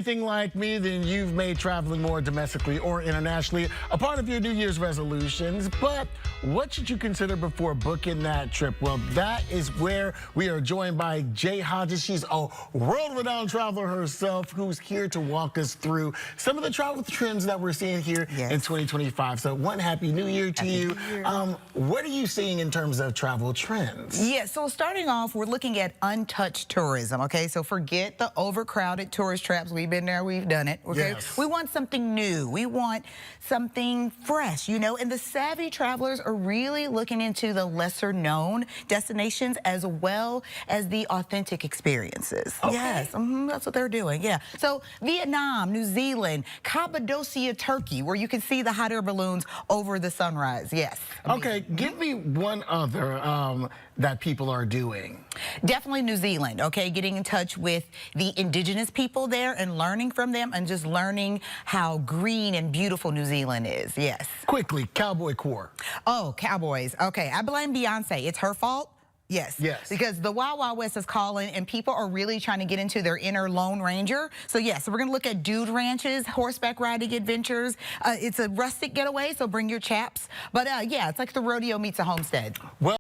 Anything like me, then you've made traveling more domestically or internationally a part of your New Year's resolutions. But what should you consider before booking that trip? Well, that is where we are joined by Jay Hodges. She's a world-renowned traveler herself who's here to walk us through some of the travel trends that we're seeing here in 2025. So one happy New Year to you. What are you seeing in terms of travel trends? Yeah, so starting off, we're looking at untouched tourism, okay? So forget the overcrowded tourist traps. We've been there, we've done it, okay? Yes. We want something new. We want something fresh, you know? And the savvy travelers are really looking into the lesser known destinations as well as the authentic experiences. Okay. Yes, that's what they're doing, yeah. So Vietnam, New Zealand, Cappadocia, Turkey, where you can see the hot air balloons over the sunrise, yes. Okay, give me one other that people are doing. Definitely New Zealand, okay? Getting in touch with the indigenous people there and learning from them and just learning how green and beautiful New Zealand is, yes. Quickly, Cowboy Core. Oh, Cowboys. Okay, I blame Beyonce. It's her fault. Yes. Yes. Because the Wild Wild West is calling and people are really trying to get into their inner Lone Ranger. So yes, so we're gonna look at dude ranches, horseback riding adventures. It's a rustic getaway, so bring your chaps. But yeah, it's like the rodeo meets a homestead. Well.